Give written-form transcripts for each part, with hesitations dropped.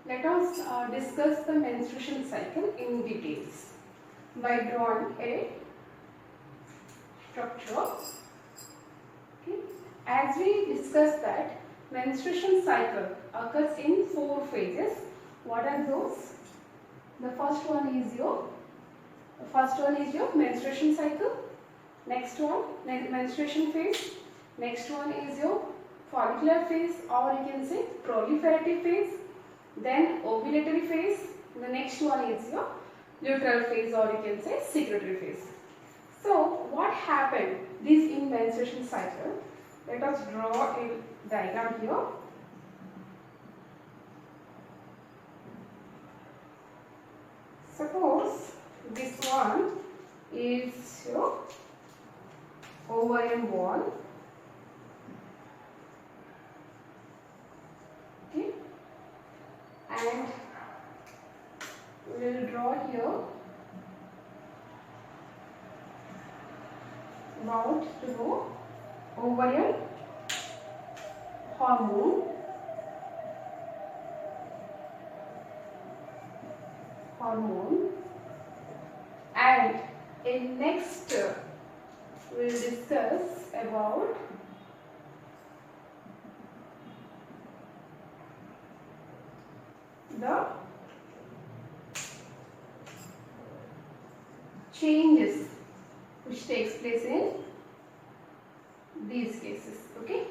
Let us discuss the menstruation cycle in details by drawing a structure. Okay. As we discussed that menstruation cycle occurs in 4 phases. What are those? The first one is your menstruation cycle. Next one, menstruation phase. Next one is your follicular phase, or you can say proliferative phase. Then ovulatory phase. The next one is your luteal phase, or you can say secretory phase. So what happened this in menstruation cycle? Let us draw a diagram here. Suppose this one is your ovarian wall. Okay, and we will draw here about to know ovarian hormone. And in next we will discuss about the changes which takes place in these cases. Okay,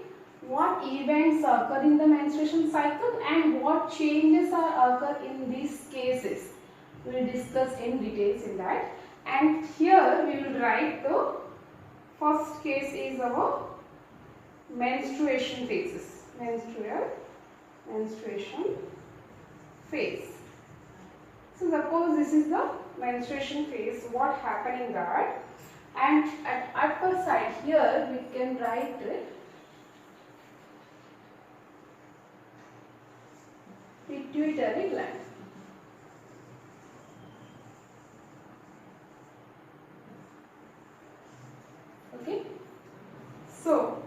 what events occur in the menstruation cycle and what changes are occur in these cases, we will discuss in details in that. And here we will write the first case is our menstruation phases. Menstruation phase. So suppose this is the menstruation phase. What happened in that? And at upper side here we can write it pituitary gland. Okay. So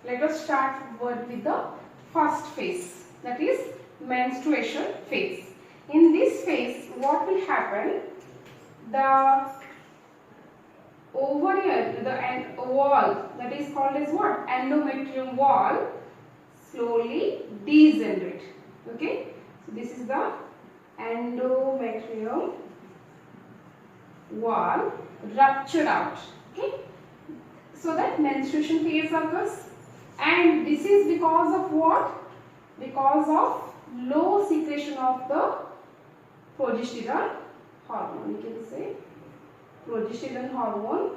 let us start with the first phase, that is menstruation phase. In this phase, what will happen? The ovarian, the wall, that is called as what? Endometrium wall, slowly degenerate. Okay, so this is the endometrium wall ruptured out. Okay, so that menstruation phase occurs, and this is because of what? Because of low secretion of the progesterone hormone. You can say progesterone hormone.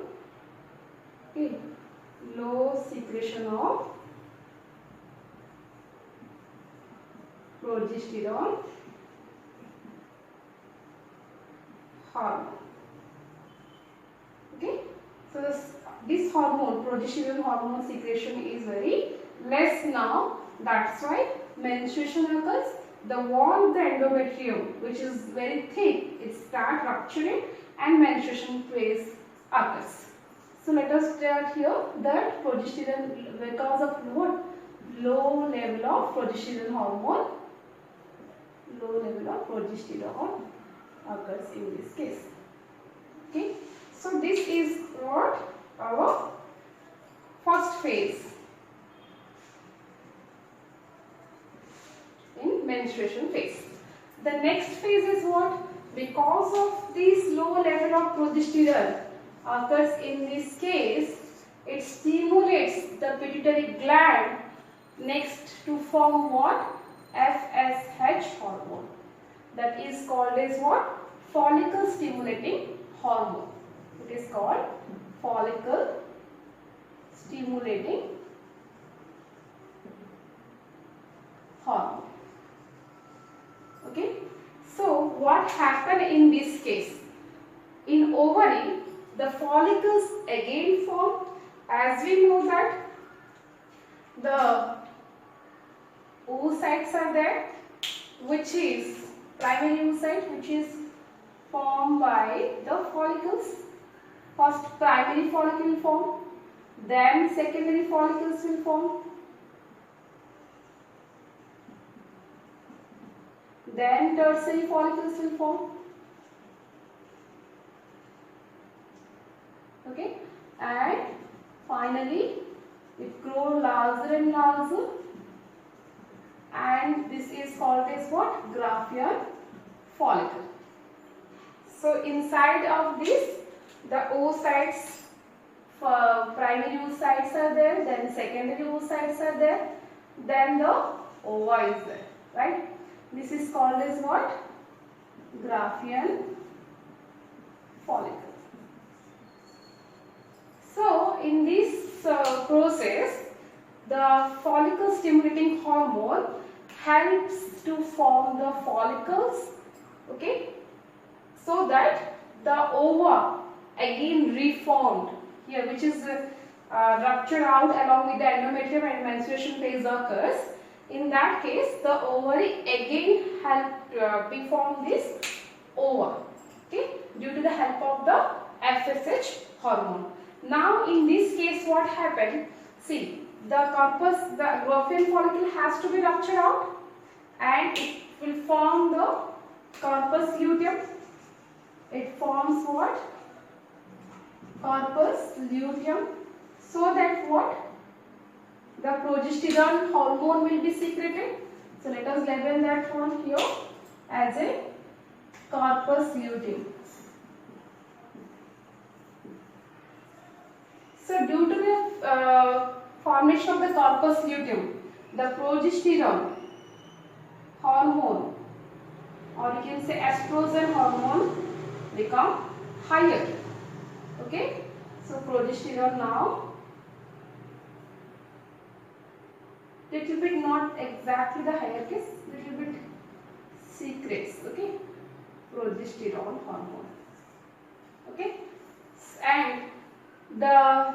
Okay, low secretion of progesterone hormone. Okay, so this hormone, progesterone hormone secretion is very less now. That's why menstruation occurs. The wall of the endometrium, which is very thick, it starts rupturing and menstruation phase occurs. So let us start here that progesterone, because of what? Low level of progesterone hormone. Low level of progesterone occurs in this case. Okay, so this is what our first phase in menstruation phase. The next phase is what? Because of this low level of progesterone occurs in this case, it stimulates the pituitary gland next to form what? FSH hormone. That is called as what? Follicle stimulating hormone. It is called follicle stimulating hormone. Okay, so what happened in this case? In ovary, the follicles again form. As we know that the oocytes are there, which is primary oocyte, which is formed by the follicles. First primary follicle will form, then secondary follicles will form. then tertiary follicles will form. Okay, and finally it grows larger and larger, and this is called as what? Graafian follicle. So inside of this, the oocytes, primary oocytes are there, then secondary oocytes are there, then the ova is there, right? This is called as what? Graafian follicle. So in this process, the follicle stimulating hormone helps to form the follicles, okay, so that the ova again reformed here, which is ruptured out along with the endometrium and menstruation phase occurs. In that case, the ovary again help be form this ova, okay, due to the help of the FSH hormone. Now in this case what happened? See, the corpus, the Graafian follicle has to be ruptured out and it will form the corpus luteum. It forms what? Corpus luteum, so that what? The progesterone hormone will be secreted. So let us label that one here as a corpus luteum. So due to the formation of the corpus luteum, the progesterone hormone, or you can say estrogen hormone, become higher. Okay, so progesterone now little bit, not exactly the higher case, little bit secretes, okay, progesterone hormone. Okay, and the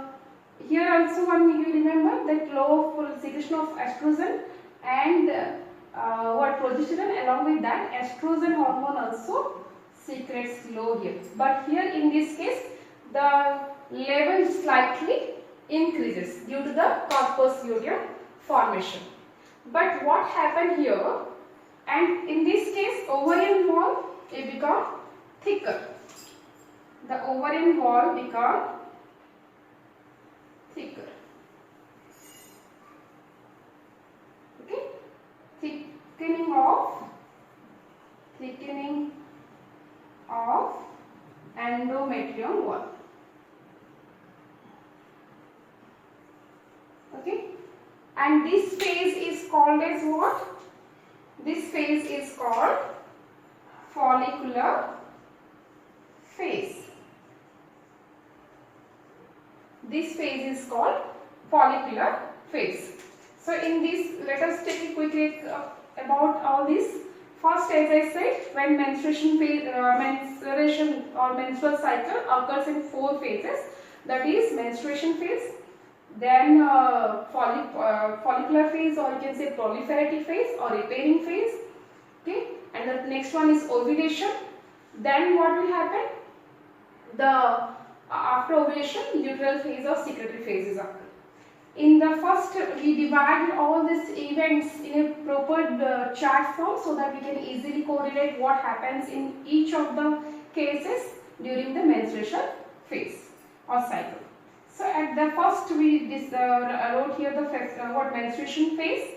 here also one you remember that low secretion of estrogen and what progesterone, along with that estrogen hormone also secretes low here, but here in this case the level slightly increases due to the corpus luteum formation. But what happened here, and in this case ovarian wall it become thicker. The ovarian wall become thicker. Okay, thickening of endometrium wall. Okay, and this phase is called as what? This phase is called follicular phase. This phase is called follicular phase. So in this, let us take a quick look about all this. First, as I said, when menstruation phase, menstruation or menstrual cycle occurs in 4 phases, that is menstruation phase, then follicular phase, or you can say proliferative phase or repairing phase, okay, and the next one is ovulation. Then what will happen? The after ovulation, luteal phase or secretory phases occur. In the first, we divided all these events in a proper chart form so that we can easily correlate what happens in each of the cases during the menstruation phase or cycle. So at the first we wrote here the menstruation phase,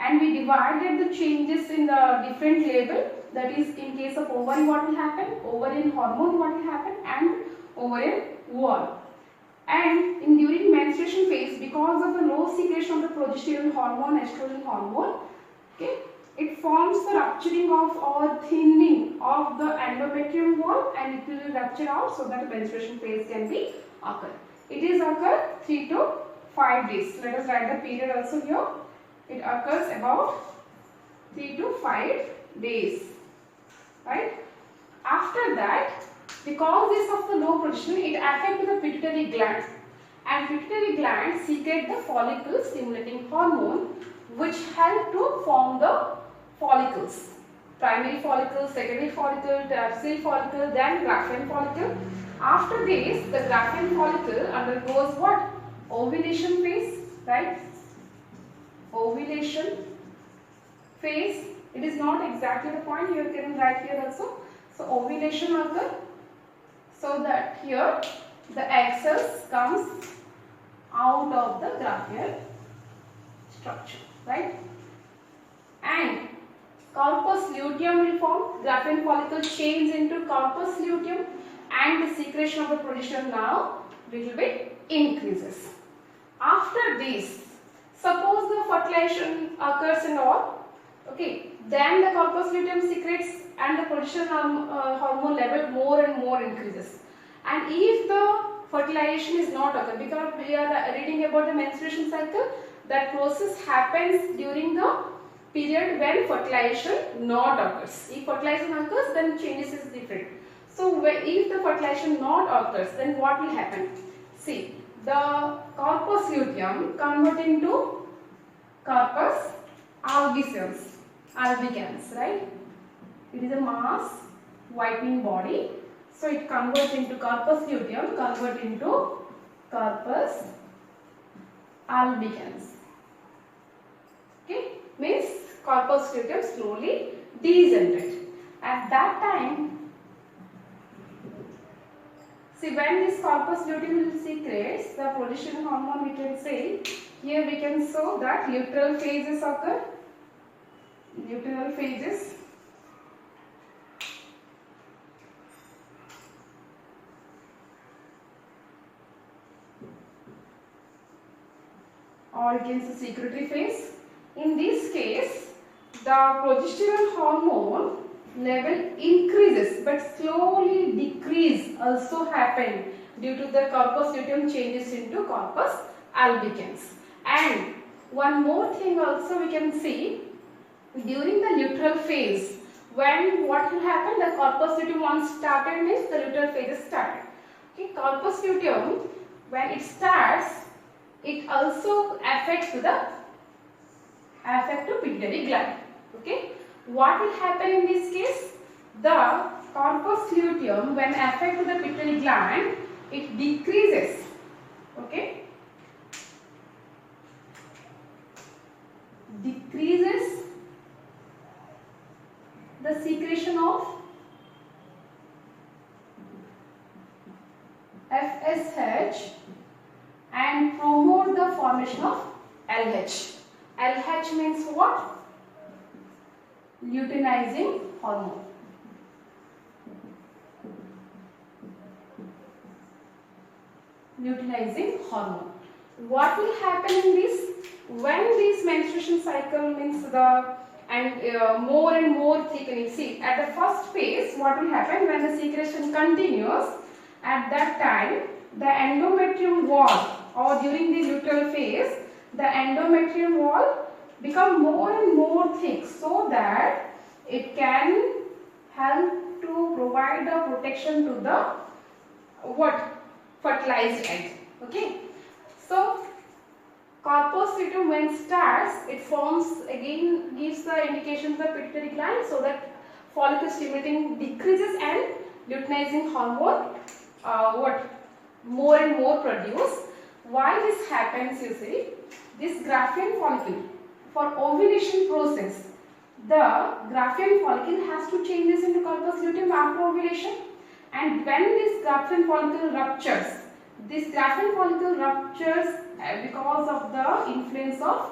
and we divided the changes in the different label. That is, in case of ovary what will happen, ovarian hormone what will happen, and ovarian wall. And in during menstruation phase, because of the low secretion of the progesterone hormone, estrogen hormone, okay, it forms the rupturing of or thinning of the endometrium wall, and it will rupture out so that the menstruation phase can be occur. It is occur 3 to 5 days. Let us write the period also here. It occurs about 3 to 5 days, right? After that, because this of the low progesterone, it affects the pituitary gland, and pituitary gland secrete the follicle stimulating hormone, which help to form the follicles. Primary follicle, secondary follicle, tertiary follicle, then Graafian follicle. After this, the Graafian follicle undergoes what? Ovulation phase, right? Ovulation phase, It is not exactly the point, you can write here also. So ovulation occurs, so that here the egg cells comes out of the Graafian structure, right? And corpus luteum will form, Graafian follicle change into corpus luteum, and the secretion of the progesterone now little bit increases. After this, suppose the fertilization occurs and all, okay, then the corpus luteum secretes and the progesterone hormone level more and more increases. And if the fertilization is not occur, because we are reading about the menstruation cycle, that process happens during the period when fertilization not occurs. If fertilization occurs, then changes is different. So if the fertilization not occurs, then what will happen? See, the corpus luteum convert into corpus albicans, right? It is a mass whitening body. So it converts into corpus luteum, convert into corpus albicans. Okay, means corpus luteum slowly degenerate. At that time, see, when this corpus luteum secretes the progesterone hormone, we can say, here we can show that luteal phases occur. Luteal phases. Or you can say secretory phase. In this case, the progesterone hormone level increases but slowly decrease also happen due to the corpus luteum changes into corpus albicans. And one more thing also we can see, during the luteal phase, when what will happen, the corpus luteum once started means the luteal phase is started. Okay, corpus luteum when it starts, it also affects the pituitary gland. Okay, what will happen in this case? The corpus luteum when affect the pituitary gland, it decreases. Okay, decreases the secretion of FSH and promote the formation of LH. LH means what? Luteinizing hormone. Luteinizing hormone. What will happen in this? When this menstruation cycle means the more and more thickening. See, at the first phase, what will happen when the secretion continues? At that time, the endometrium wall, or during the luteal phase, the endometrium wall become more and more thick, so that it can help to provide the protection to the fertilized egg. Okay, so corpus luteum when starts, it forms again, gives the indication the pituitary gland, so that follicle stimulating decreases and luteinizing hormone more and more produce. Why this happens, you see, this Graafian follicle for ovulation process, the Graafian follicle has to change this into corpus luteum after ovulation, and when this Graafian follicle ruptures, this Graafian follicle ruptures because of the influence of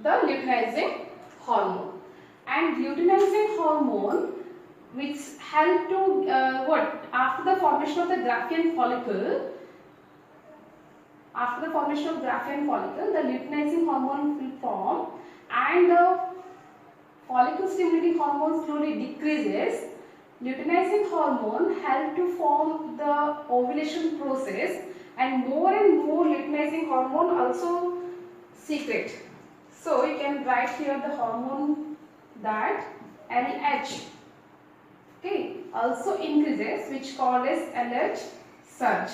the luteinizing hormone. And luteinizing hormone which help to after the formation of the Graafian follicle, the luteinizing hormone will form and the follicle stimulating hormone slowly decreases. Luteinizing hormone help to form the ovulation process, and more luteinizing hormone also secrete. So you can write here the hormone that LH, okay, also increases, which called as LH surge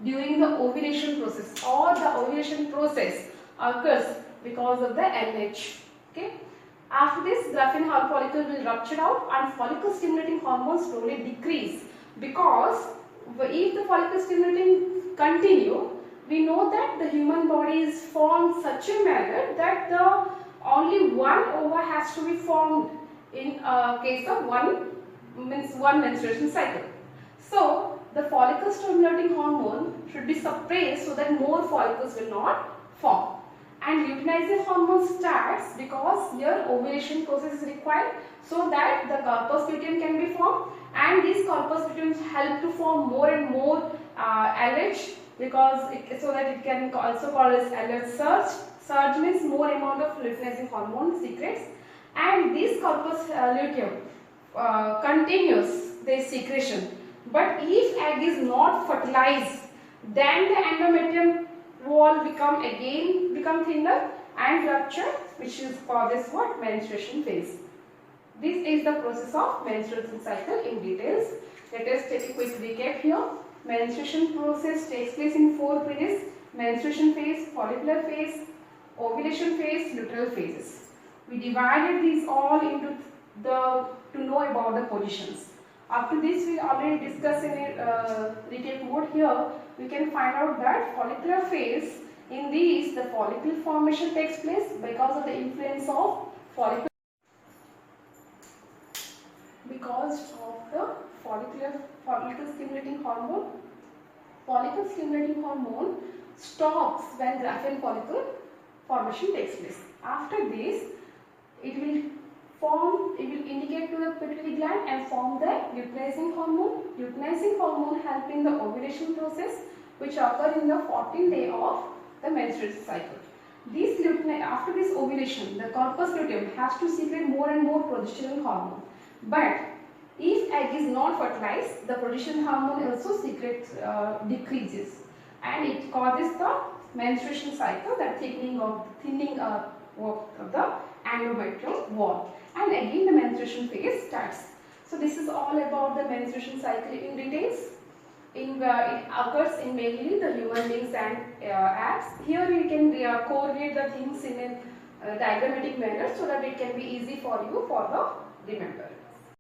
during the ovulation process, or the ovulation process occurs because of the LH. Okay. After this, Graafian follicle will rupture out and follicle stimulating hormones slowly decrease, because if the follicle stimulating continue, we know that the human body is formed such a manner that the only one ova has to be formed in case of one menstruation cycle. So the follicle stimulating hormone should be suppressed so that more follicles will not form. And luteinizing hormone starts because here ovulation process is required so that the corpus luteum can be formed, and these corpus luteum help to form more and more LH, because so that it can also called as LH surge. Surge means more amount of luteinizing hormone secretes, and this corpus luteum continues their secretion. But if egg is not fertilized, then the endometrium wall become thinner and rupture, which is causes what? Menstruation phase. This is the process of menstruation cycle in details. Let us take a quick recap here. Menstruation process takes place in 4 periods: menstruation phase, follicular phase, ovulation phase, luteal phases. We divided these all into to know about the positions. After this, we already discussed in a recap mode. Here we can find out that follicular phase, in these the follicle formation takes place because of the influence of follicle follicle stimulating hormone. Follicle stimulating hormone stops when Graafian follicle formation takes place. After this, it will indicate to the pituitary gland and form the luteinizing hormone. Luteinizing hormone help in the ovulation process, which occur in the 14th day of the menstruation cycle. After this ovulation, the corpus luteum has to secrete more and more progesterone hormone. But if egg is not fertilized, the progesterone hormone also decreases, and it causes the menstruation cycle, that thinning of the endometrial wall, and again the menstruation phase starts. So this is all about the menstruation cycle in details. It occurs in mainly the human beings and apes. Here you can correlate the things in a diagrammatic manner so that it can be easy for you for the remember.